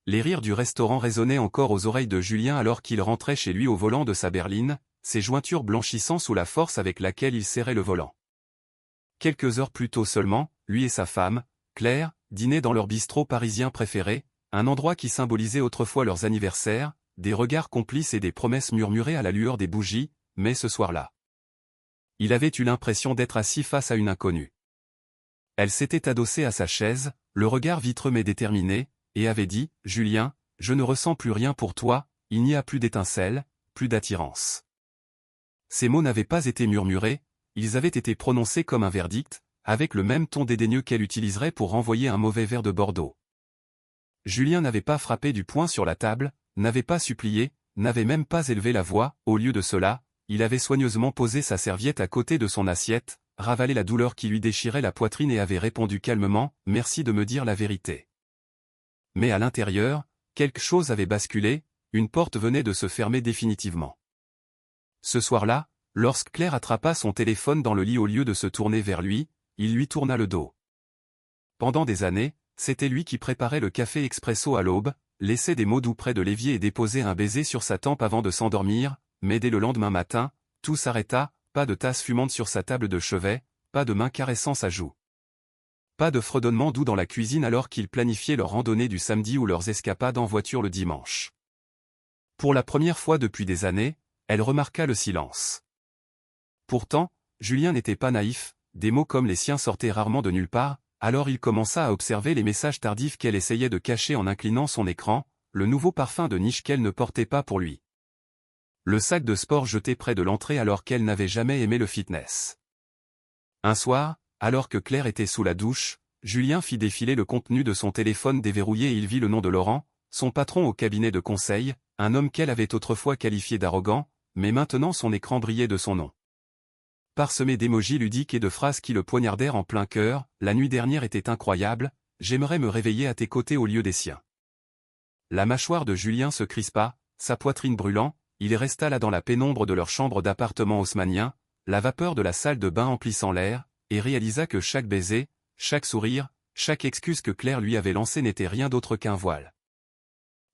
Les rires du restaurant résonnaient encore aux oreilles de Julien alors qu'il rentrait chez lui au volant de sa berline, ses jointures blanchissant sous la force avec laquelle il serrait le volant. Quelques heures plus tôt seulement, lui et sa femme, Claire, dînaient dans leur bistrot parisien préféré, un endroit qui symbolisait autrefois leurs anniversaires, des regards complices et des promesses murmurées à la lueur des bougies, mais ce soir-là, il avait eu l'impression d'être assis face à une inconnue. Elle s'était adossée à sa chaise, le regard vitreux mais déterminé, et avait dit « Julien, je ne ressens plus rien pour toi, il n'y a plus d'étincelle, plus d'attirance. » Ces mots n'avaient pas été murmurés, ils avaient été prononcés comme un verdict, avec le même ton dédaigneux qu'elle utiliserait pour renvoyer un mauvais verre de Bordeaux. Julien n'avait pas frappé du poing sur la table, n'avait pas supplié, n'avait même pas élevé la voix, au lieu de cela, il avait soigneusement posé sa serviette à côté de son assiette, ravalé la douleur qui lui déchirait la poitrine et avait répondu calmement « Merci de me dire la vérité. » Mais à l'intérieur, quelque chose avait basculé, une porte venait de se fermer définitivement. Ce soir-là, lorsque Claire attrapa son téléphone dans le lit au lieu de se tourner vers lui, il lui tourna le dos. Pendant des années, c'était lui qui préparait le café expresso à l'aube, laissait des mots doux près de l'évier et déposait un baiser sur sa tempe avant de s'endormir, mais dès le lendemain matin, tout s'arrêta, pas de tasse fumante sur sa table de chevet, pas de main caressant sa joue. Pas de fredonnement doux dans la cuisine alors qu'ils planifiaient leur randonnée du samedi ou leurs escapades en voiture le dimanche. Pour la première fois depuis des années, elle remarqua le silence. Pourtant, Julien n'était pas naïf, des mots comme les siens sortaient rarement de nulle part, alors il commença à observer les messages tardifs qu'elle essayait de cacher en inclinant son écran, le nouveau parfum de niche qu'elle ne portait pas pour lui. Le sac de sport jeté près de l'entrée alors qu'elle n'avait jamais aimé le fitness. Un soir, alors que Claire était sous la douche, Julien fit défiler le contenu de son téléphone déverrouillé et il vit le nom de Laurent, son patron au cabinet de conseil, un homme qu'elle avait autrefois qualifié d'arrogant, mais maintenant son écran brillait de son nom. Parsemé d'émojis ludiques et de phrases qui le poignardèrent en plein cœur, la nuit dernière était incroyable, j'aimerais me réveiller à tes côtés au lieu des siens. La mâchoire de Julien se crispa, sa poitrine brûlant, il resta là dans la pénombre de leur chambre d'appartement haussmannien, la vapeur de la salle de bain emplissant l'air, et réalisa que chaque baiser, chaque sourire, chaque excuse que Claire lui avait lancée n'était rien d'autre qu'un voile.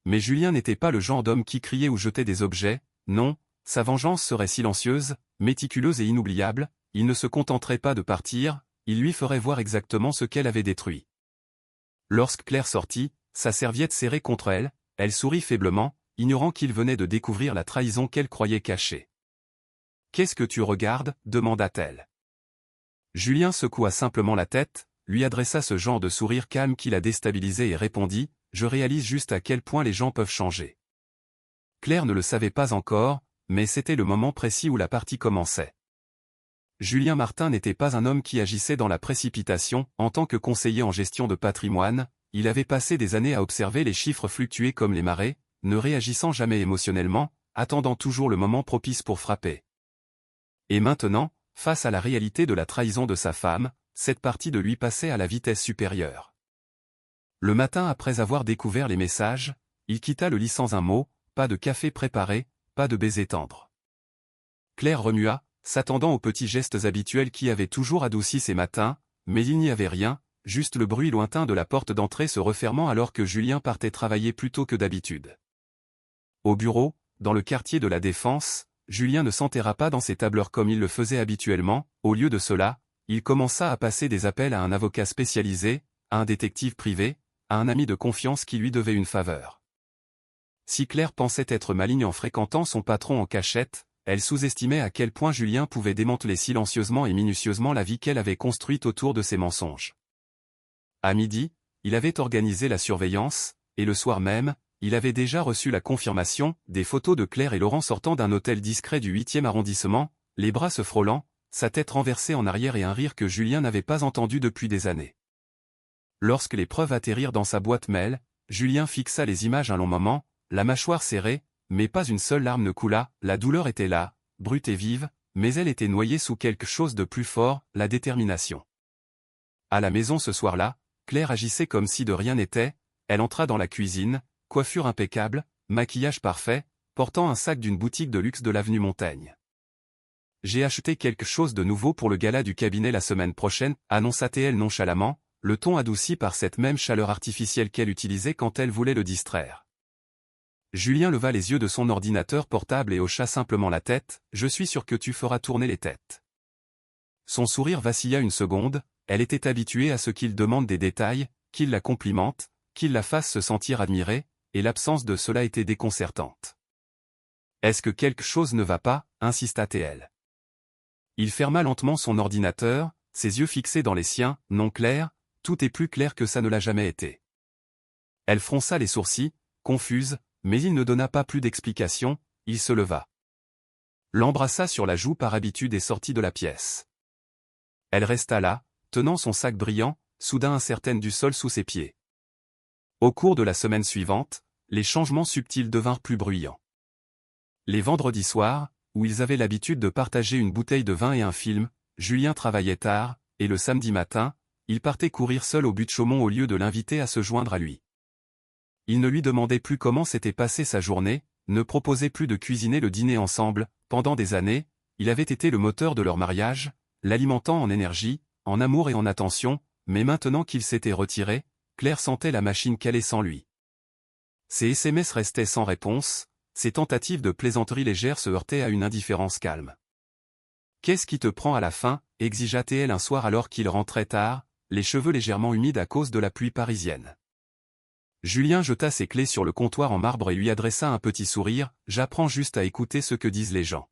Mais Julien n'était pas le genre d'homme qui criait ou jetait des objets, non, sa vengeance serait silencieuse, méticuleuse et inoubliable, il ne se contenterait pas de partir, il lui ferait voir exactement ce qu'elle avait détruit. Lorsque Claire sortit, sa serviette serrée contre elle, elle sourit faiblement, ignorant qu'il venait de découvrir la trahison qu'elle croyait cachée. « Qu'est-ce que tu regardes » demanda-t-elle. Julien secoua simplement la tête, lui adressa ce genre de sourire calme qui la déstabilisait et répondit « Je réalise juste à quel point les gens peuvent changer. » Claire ne le savait pas encore, mais c'était le moment précis où la partie commençait. Julien Martin n'était pas un homme qui agissait dans la précipitation, en tant que conseiller en gestion de patrimoine, il avait passé des années à observer les chiffres fluctuer comme les marées, ne réagissant jamais émotionnellement, attendant toujours le moment propice pour frapper. Et maintenant, face à la réalité de la trahison de sa femme, cette partie de lui passait à la vitesse supérieure. Le matin après avoir découvert les messages, il quitta le lit sans un mot, pas de café préparé, pas de baiser tendre. Claire remua, s'attendant aux petits gestes habituels qui avaient toujours adouci ses matins, mais il n'y avait rien, juste le bruit lointain de la porte d'entrée se refermant alors que Julien partait travailler plus tôt que d'habitude. Au bureau, dans le quartier de la Défense, Julien ne s'enterra pas dans ses tableurs comme il le faisait habituellement, au lieu de cela, il commença à passer des appels à un avocat spécialisé, à un détective privé, à un ami de confiance qui lui devait une faveur. Si Claire pensait être maligne en fréquentant son patron en cachette, elle sous-estimait à quel point Julien pouvait démanteler silencieusement et minutieusement la vie qu'elle avait construite autour de ses mensonges. À midi, il avait organisé la surveillance, et le soir même, il avait déjà reçu la confirmation, des photos de Claire et Laurent sortant d'un hôtel discret du 8e arrondissement, les bras se frôlant, sa tête renversée en arrière et un rire que Julien n'avait pas entendu depuis des années. Lorsque les preuves atterrirent dans sa boîte mail, Julien fixa les images un long moment, la mâchoire serrée, mais pas une seule larme ne coula, la douleur était là, brute et vive, mais elle était noyée sous quelque chose de plus fort, la détermination. À la maison ce soir-là, Claire agissait comme si de rien n'était, elle entra dans la cuisine, coiffure impeccable, maquillage parfait, portant un sac d'une boutique de luxe de l'avenue Montaigne. « J'ai acheté quelque chose de nouveau pour le gala du cabinet la semaine prochaine » annonça-t-elle nonchalamment, le ton adouci par cette même chaleur artificielle qu'elle utilisait quand elle voulait le distraire. Julien leva les yeux de son ordinateur portable et hocha simplement la tête, « Je suis sûr que tu feras tourner les têtes. » Son sourire vacilla une seconde, elle était habituée à ce qu'il demande des détails, qu'il la complimente, qu'il la fasse se sentir admirée, et l'absence de cela était déconcertante. « Est-ce que quelque chose ne va pas ?» insista-t-elle. Il ferma lentement son ordinateur, ses yeux fixés dans les siens, « Non Claire, tout est plus clair que ça ne l'a jamais été. » Elle fronça les sourcils, confuse, mais il ne donna pas plus d'explications, il se leva. L'embrassa sur la joue par habitude et sortit de la pièce. Elle resta là, tenant son sac brillant, soudain incertaine du sol sous ses pieds. Au cours de la semaine suivante, les changements subtils devinrent plus bruyants. Les vendredis soirs, où ils avaient l'habitude de partager une bouteille de vin et un film, Julien travaillait tard, et le samedi matin, il partait courir seul au but de Chaumont au lieu de l'inviter à se joindre à lui. Il ne lui demandait plus comment s'était passée sa journée, ne proposait plus de cuisiner le dîner ensemble. Pendant des années, il avait été le moteur de leur mariage, l'alimentant en énergie, en amour et en attention, mais maintenant qu'il s'était retiré, Claire sentait la machine caler sans lui. Ses SMS restaient sans réponse, ses tentatives de plaisanterie légère se heurtaient à une indifférence calme. « Qu'est-ce qui te prend à la fin ?» exigea-t-elle un soir alors qu'il rentrait tard, les cheveux légèrement humides à cause de la pluie parisienne. Julien jeta ses clés sur le comptoir en marbre et lui adressa un petit sourire, « J'apprends juste à écouter ce que disent les gens. »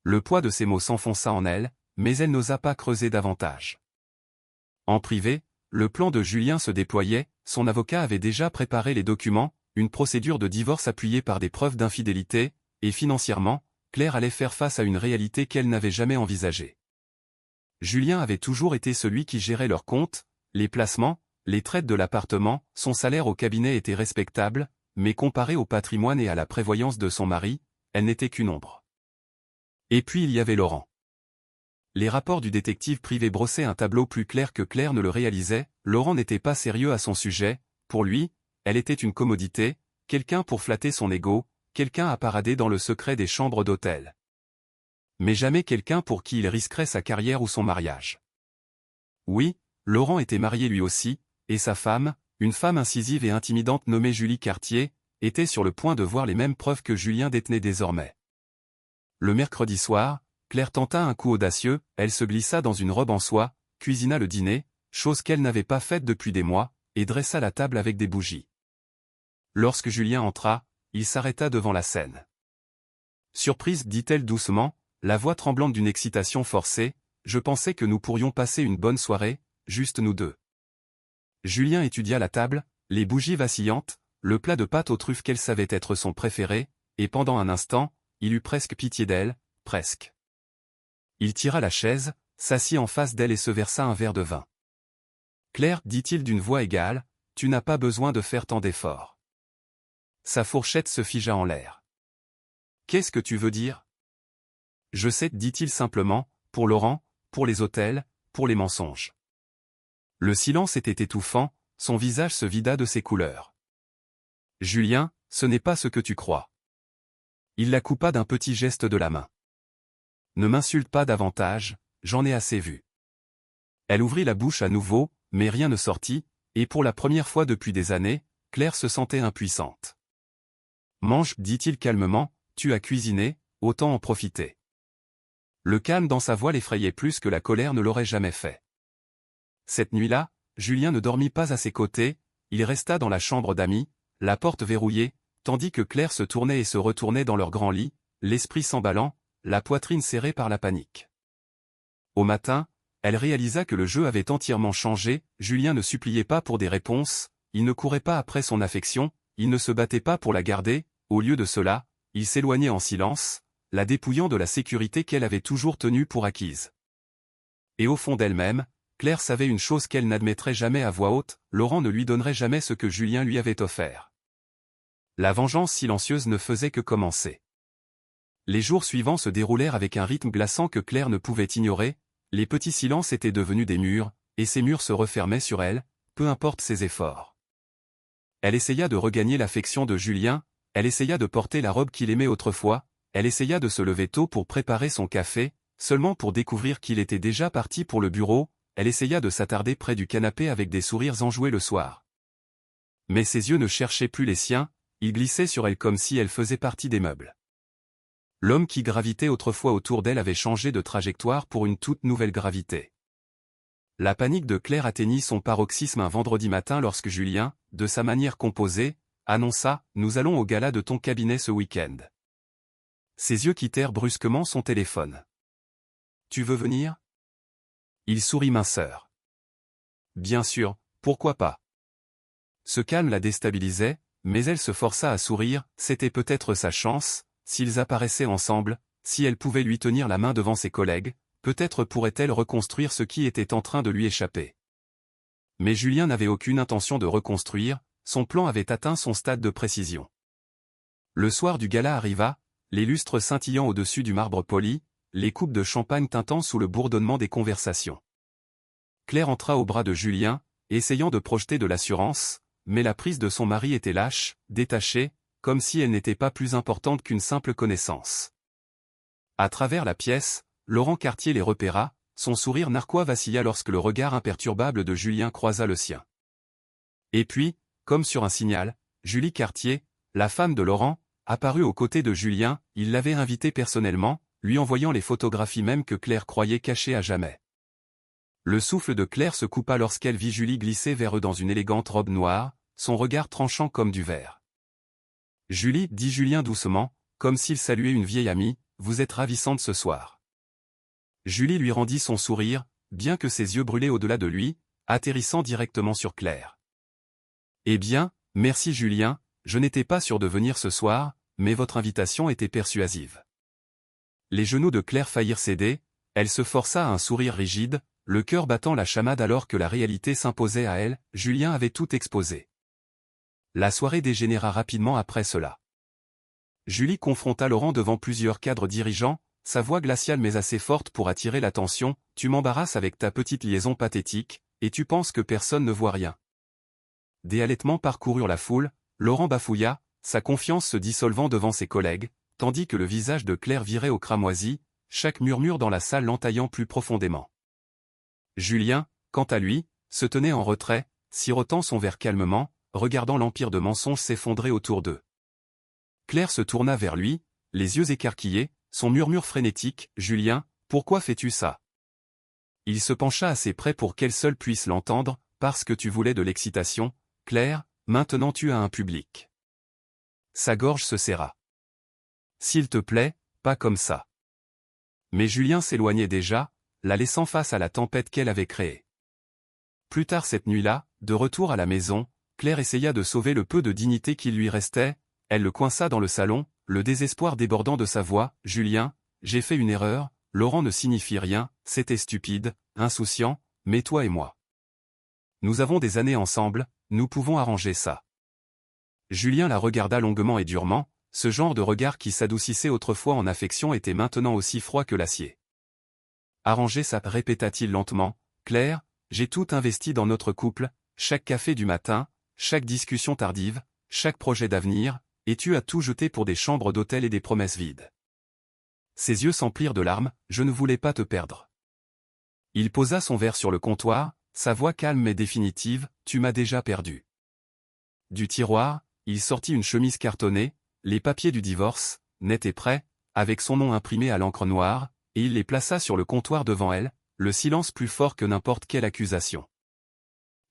Le poids de ces mots s'enfonça en elle, mais elle n'osa pas creuser davantage. En privé, le plan de Julien se déployait, son avocat avait déjà préparé les documents, une procédure de divorce appuyée par des preuves d'infidélité, et financièrement, Claire allait faire face à une réalité qu'elle n'avait jamais envisagée. Julien avait toujours été celui qui gérait leurs comptes, les placements, les traites de l'appartement, son salaire au cabinet était respectable, mais comparé au patrimoine et à la prévoyance de son mari, elle n'était qu'une ombre. Et puis il y avait Laurent. Les rapports du détective privé brossaient un tableau plus clair que Claire ne le réalisait, Laurent n'était pas sérieux à son sujet, pour lui, elle était une commodité, quelqu'un pour flatter son ego, quelqu'un à parader dans le secret des chambres d'hôtel. Mais jamais quelqu'un pour qui il risquerait sa carrière ou son mariage. Oui, Laurent était marié lui aussi, et sa femme, une femme incisive et intimidante nommée Julie Cartier, était sur le point de voir les mêmes preuves que Julien détenait désormais. Le mercredi soir, Claire tenta un coup audacieux, elle se glissa dans une robe en soie, cuisina le dîner, chose qu'elle n'avait pas faite depuis des mois, et dressa la table avec des bougies. Lorsque Julien entra, il s'arrêta devant la scène. Surprise, dit-elle doucement, la voix tremblante d'une excitation forcée, je pensais que nous pourrions passer une bonne soirée, juste nous deux. Julien étudia la table, les bougies vacillantes, le plat de pâtes aux truffes qu'elle savait être son préféré, et pendant un instant, il eut presque pitié d'elle, presque. Il tira la chaise, s'assit en face d'elle et se versa un verre de vin. Claire, dit-il d'une voix égale, tu n'as pas besoin de faire tant d'efforts. Sa fourchette se figea en l'air. Qu'est-ce que tu veux dire? Je sais, dit-il simplement, pour Laurent, pour les hôtels, pour les mensonges. Le silence était étouffant, son visage se vida de ses couleurs. Julien, ce n'est pas ce que tu crois. Il la coupa d'un petit geste de la main. Ne m'insulte pas davantage, j'en ai assez vu. Elle ouvrit la bouche à nouveau, mais rien ne sortit, et pour la première fois depuis des années, Claire se sentait impuissante. Mange, dit-il calmement, tu as cuisiné, autant en profiter. Le calme dans sa voix l'effrayait plus que la colère ne l'aurait jamais fait. Cette nuit-là, Julien ne dormit pas à ses côtés, il resta dans la chambre d'amis, la porte verrouillée, tandis que Claire se tournait et se retournait dans leur grand lit, l'esprit s'emballant, la poitrine serrée par la panique. Au matin, elle réalisa que le jeu avait entièrement changé, Julien ne suppliait pas pour des réponses, il ne courait pas après son affection, il ne se battait pas pour la garder, au lieu de cela, il s'éloignait en silence, la dépouillant de la sécurité qu'elle avait toujours tenue pour acquise. Et au fond d'elle-même, Claire savait une chose qu'elle n'admettrait jamais à voix haute, Laurent ne lui donnerait jamais ce que Julien lui avait offert. La vengeance silencieuse ne faisait que commencer. Les jours suivants se déroulèrent avec un rythme glaçant que Claire ne pouvait ignorer, les petits silences étaient devenus des murs, et ces murs se refermaient sur elle, peu importe ses efforts. Elle essaya de regagner l'affection de Julien, elle essaya de porter la robe qu'il aimait autrefois, elle essaya de se lever tôt pour préparer son café, seulement pour découvrir qu'il était déjà parti pour le bureau, elle essaya de s'attarder près du canapé avec des sourires enjoués le soir. Mais ses yeux ne cherchaient plus les siens, ils glissaient sur elle comme si elle faisait partie des meubles. L'homme qui gravitait autrefois autour d'elle avait changé de trajectoire pour une toute nouvelle gravité. La panique de Claire atteignit son paroxysme un vendredi matin lorsque Julien, de sa manière composée, annonça « Nous allons au gala de ton cabinet ce week-end ». Ses yeux quittèrent brusquement son téléphone. « Tu veux venir ?» Il sourit minceur. « Bien sûr, pourquoi pas ?» Ce calme la déstabilisait, mais elle se força à sourire, c'était peut-être sa chance, s'ils apparaissaient ensemble, si elle pouvait lui tenir la main devant ses collègues, peut-être pourrait-elle reconstruire ce qui était en train de lui échapper. Mais Julien n'avait aucune intention de reconstruire, son plan avait atteint son stade de précision. Le soir du gala arriva, les lustres scintillant au-dessus du marbre poli, les coupes de champagne tintant sous le bourdonnement des conversations. Claire entra au bras de Julien, essayant de projeter de l'assurance, mais la prise de son mari était lâche, détachée, comme si elle n'était pas plus importante qu'une simple connaissance. À travers la pièce, Laurent Cartier les repéra, son sourire narquois vacilla lorsque le regard imperturbable de Julien croisa le sien. Et puis, comme sur un signal, Julie Cartier, la femme de Laurent, apparut aux côtés de Julien, il l'avait invité personnellement, lui envoyant les photographies même que Claire croyait cachées à jamais. Le souffle de Claire se coupa lorsqu'elle vit Julie glisser vers eux dans une élégante robe noire, son regard tranchant comme du verre. « Julie, dit Julien doucement, comme s'il saluait une vieille amie, vous êtes ravissante ce soir. » Julie lui rendit son sourire, bien que ses yeux brûlaient au-delà de lui, atterrissant directement sur Claire. « Eh bien, merci Julien, je n'étais pas sûr de venir ce soir, mais votre invitation était persuasive. » Les genoux de Claire faillirent céder, elle se força à un sourire rigide, le cœur battant la chamade alors que la réalité s'imposait à elle, Julien avait tout exposé. La soirée dégénéra rapidement après cela. Julie confronta Laurent devant plusieurs cadres dirigeants, sa voix glaciale mais assez forte pour attirer l'attention, « Tu m'embarrasses avec ta petite liaison pathétique, et tu penses que personne ne voit rien. » Des halètements parcoururent la foule, Laurent bafouilla, sa confiance se dissolvant devant ses collègues, tandis que le visage de Claire virait au cramoisi, chaque murmure dans la salle l'entaillant plus profondément. Julien, quant à lui, se tenait en retrait, sirotant son verre calmement, regardant l'empire de mensonges s'effondrer autour d'eux. Claire se tourna vers lui, les yeux écarquillés, son murmure frénétique, « Julien, pourquoi fais-tu ça ?» Il se pencha assez près pour qu'elle seule puisse l'entendre, « Parce que tu voulais de l'excitation, Claire, maintenant tu as un public. » Sa gorge se serra. « S'il te plaît, pas comme ça. » Mais Julien s'éloignait déjà, la laissant face à la tempête qu'elle avait créée. Plus tard cette nuit-là, de retour à la maison, Claire essaya de sauver le peu de dignité qui lui restait, elle le coinça dans le salon, le désespoir débordant de sa voix, « Julien, j'ai fait une erreur, Laurent ne signifie rien, c'était stupide, insouciant, mais toi et moi. Nous avons des années ensemble, nous pouvons arranger ça. » Julien la regarda longuement et durement, ce genre de regard qui s'adoucissait autrefois en affection était maintenant aussi froid que l'acier. « Arranger ça, répéta-t-il lentement, Claire, j'ai tout investi dans notre couple, chaque café du matin, chaque discussion tardive, chaque projet d'avenir, et tu as tout jeté pour des chambres d'hôtel et des promesses vides. » Ses yeux s'emplirent de larmes, « Je ne voulais pas te perdre. » Il posa son verre sur le comptoir, sa voix calme mais définitive, « Tu m'as déjà perdu. » Du tiroir, il sortit une chemise cartonnée, les papiers du divorce, nets et prêts, avec son nom imprimé à l'encre noire, et il les plaça sur le comptoir devant elle, le silence plus fort que n'importe quelle accusation.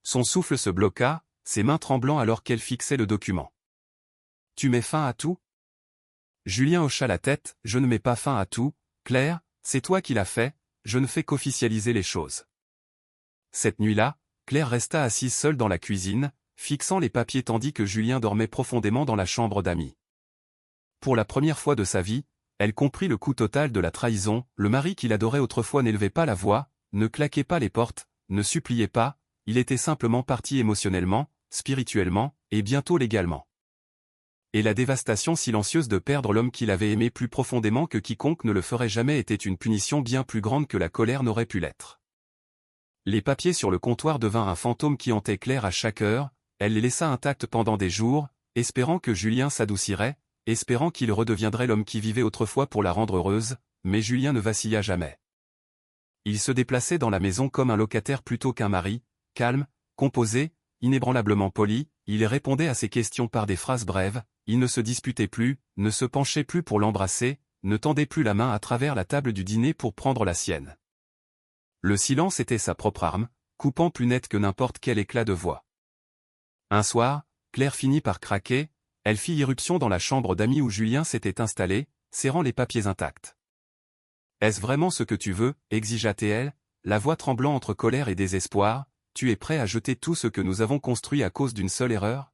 Son souffle se bloqua, ses mains tremblant alors qu'elle fixait le document. « Tu mets fin à tout ?» Julien hocha la tête, « Je ne mets pas fin à tout, Claire, c'est toi qui l'as fait, je ne fais qu'officialiser les choses. » Cette nuit-là, Claire resta assise seule dans la cuisine, fixant les papiers tandis que Julien dormait profondément dans la chambre d'amis. Pour la première fois de sa vie, elle comprit le coût total de la trahison, le mari qu'il adorait autrefois n'élevait pas la voix, ne claquait pas les portes, ne suppliait pas, il était simplement parti émotionnellement, spirituellement, et bientôt légalement. Et la dévastation silencieuse de perdre l'homme qu'il avait aimé plus profondément que quiconque ne le ferait jamais était une punition bien plus grande que la colère n'aurait pu l'être. Les papiers sur le comptoir devinrent un fantôme qui hantait Claire à chaque heure, elle les laissa intacts pendant des jours, espérant que Julien s'adoucirait, espérant qu'il redeviendrait l'homme qui vivait autrefois pour la rendre heureuse, mais Julien ne vacilla jamais. Il se déplaçait dans la maison comme un locataire plutôt qu'un mari, calme, composé, inébranlablement poli, il répondait à ses questions par des phrases brèves, il ne se disputait plus, ne se penchait plus pour l'embrasser, ne tendait plus la main à travers la table du dîner pour prendre la sienne. Le silence était sa propre arme, coupant plus net que n'importe quel éclat de voix. Un soir, Claire finit par craquer, elle fit irruption dans la chambre d'amis où Julien s'était installé, serrant les papiers intacts. « Est-ce vraiment ce que tu veux » exigea-t-elle, la voix tremblant entre colère et désespoir, « tu es prêt à jeter tout ce que nous avons construit à cause d'une seule erreur ?»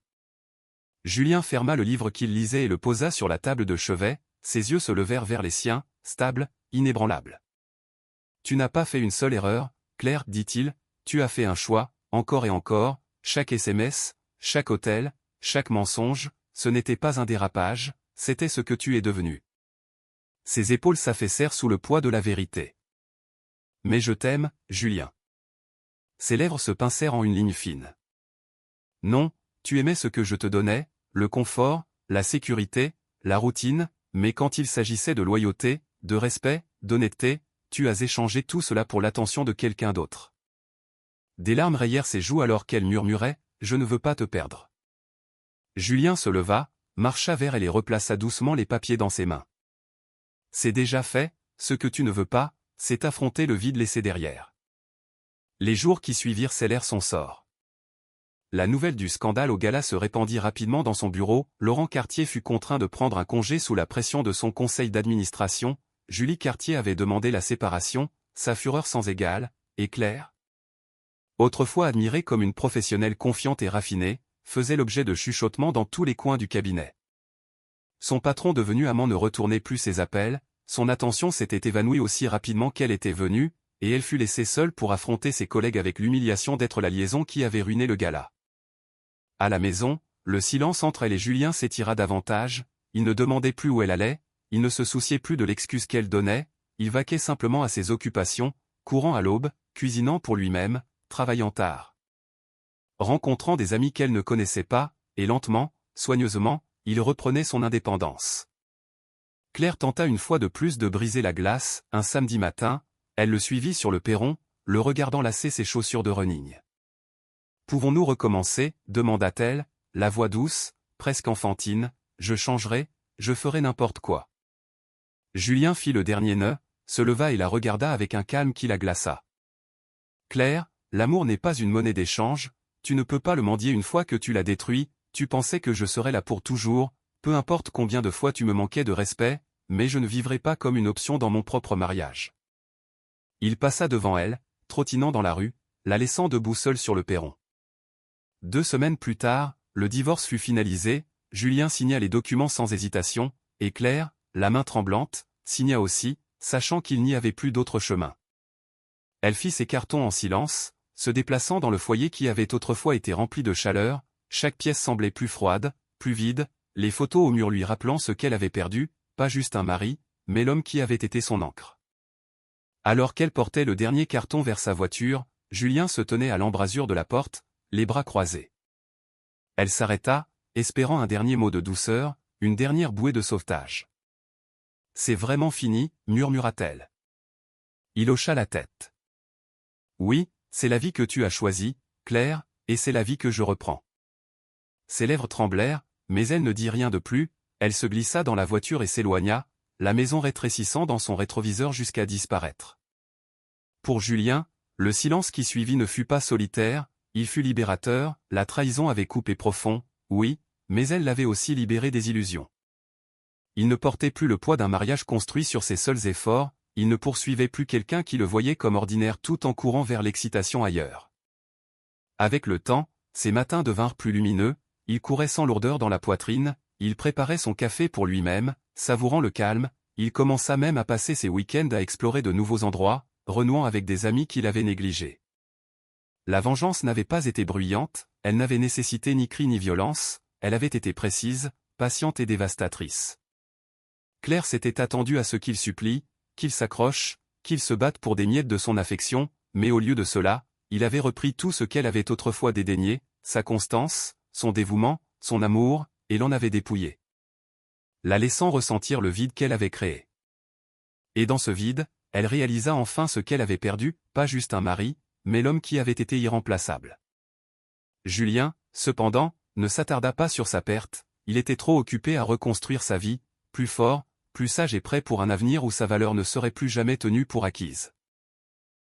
Julien ferma le livre qu'il lisait et le posa sur la table de chevet, ses yeux se levèrent vers les siens, stables, inébranlables. « Tu n'as pas fait une seule erreur, Claire, dit-il, tu as fait un choix, encore et encore, chaque SMS, chaque hôtel, chaque mensonge, ce n'était pas un dérapage, c'était ce que tu es devenu. » Ses épaules s'affaissèrent sous le poids de la vérité. « Mais je t'aime, Julien. » Ses lèvres se pincèrent en une ligne fine. « Non, tu aimais ce que je te donnais, le confort, la sécurité, la routine, mais quand il s'agissait de loyauté, de respect, d'honnêteté, tu as échangé tout cela pour l'attention de quelqu'un d'autre. » Des larmes rayèrent ses joues alors qu'elle murmurait « Je ne veux pas te perdre. » Julien se leva, marcha vers elle et replaça doucement les papiers dans ses mains. « C'est déjà fait, ce que tu ne veux pas, c'est affronter le vide laissé derrière. » Les jours qui suivirent scellèrent son sort. La nouvelle du scandale au gala se répandit rapidement dans son bureau, Laurent Cartier fut contraint de prendre un congé sous la pression de son conseil d'administration, Julie Cartier avait demandé la séparation, sa fureur sans égale, et Claire, autrefois admirée comme une professionnelle confiante et raffinée, faisait l'objet de chuchotements dans tous les coins du cabinet. Son patron devenu amant ne retournait plus ses appels, son attention s'était évanouie aussi rapidement qu'elle était venue, et elle fut laissée seule pour affronter ses collègues avec l'humiliation d'être la liaison qui avait ruiné le gala. À la maison, le silence entre elle et Julien s'étira davantage, il ne demandait plus où elle allait, il ne se souciait plus de l'excuse qu'elle donnait, il vaquait simplement à ses occupations, courant à l'aube, cuisinant pour lui-même, travaillant tard. Rencontrant des amis qu'elle ne connaissait pas, et lentement, soigneusement, il reprenait son indépendance. Claire tenta une fois de plus de briser la glace, un samedi matin, elle le suivit sur le perron, le regardant lasser ses chaussures de running. « Pouvons-nous recommencer » demanda-t-elle, la voix douce, presque enfantine, « je changerai, je ferai n'importe quoi. » Julien fit le dernier nœud, se leva et la regarda avec un calme qui la glaça. « Claire, l'amour n'est pas une monnaie d'échange, tu ne peux pas le mendier une fois que tu l'as détruit, tu pensais que je serais là pour toujours, peu importe combien de fois tu me manquais de respect, mais je ne vivrai pas comme une option dans mon propre mariage. » Il passa devant elle, trottinant dans la rue, la laissant debout seule sur le perron. 2 semaines plus tard, le divorce fut finalisé, Julien signa les documents sans hésitation, et Claire, la main tremblante, signa aussi, sachant qu'il n'y avait plus d'autre chemin. Elle fit ses cartons en silence, se déplaçant dans le foyer qui avait autrefois été rempli de chaleur, chaque pièce semblait plus froide, plus vide, les photos au mur lui rappelant ce qu'elle avait perdu, pas juste un mari, mais l'homme qui avait été son ancre. Alors qu'elle portait le dernier carton vers sa voiture, Julien se tenait à l'embrasure de la porte, les bras croisés. Elle s'arrêta, espérant un dernier mot de douceur, une dernière bouée de sauvetage. « C'est vraiment fini » murmura-t-elle. Il hocha la tête. « Oui, c'est la vie que tu as choisie, Claire, et c'est la vie que je reprends. » Ses lèvres tremblèrent, mais elle ne dit rien de plus, elle se glissa dans la voiture et s'éloigna, la maison rétrécissant dans son rétroviseur jusqu'à disparaître. Pour Julien, le silence qui suivit ne fut pas solitaire, il fut libérateur, la trahison avait coupé profond, oui, mais elle l'avait aussi libéré des illusions. Il ne portait plus le poids d'un mariage construit sur ses seuls efforts, il ne poursuivait plus quelqu'un qui le voyait comme ordinaire tout en courant vers l'excitation ailleurs. Avec le temps, ses matins devinrent plus lumineux, il courait sans lourdeur dans la poitrine, il préparait son café pour lui-même, savourant le calme, il commença même à passer ses week-ends à explorer de nouveaux endroits, renouant avec des amis qu'il avait négligés. La vengeance n'avait pas été bruyante, elle n'avait nécessité ni cri ni violence, elle avait été précise, patiente et dévastatrice. Claire s'était attendue à ce qu'il supplie, qu'il s'accroche, qu'il se batte pour des miettes de son affection, mais au lieu de cela, il avait repris tout ce qu'elle avait autrefois dédaigné, sa constance, son dévouement, son amour, et l'en avait dépouillé, la laissant ressentir le vide qu'elle avait créé. Et dans ce vide, Elle réalisa enfin ce qu'elle avait perdu, pas juste un mari, mais l'homme qui avait été irremplaçable. Julien, cependant, ne s'attarda pas sur sa perte, il était trop occupé à reconstruire sa vie, plus fort, plus sage et prêt pour un avenir où sa valeur ne serait plus jamais tenue pour acquise.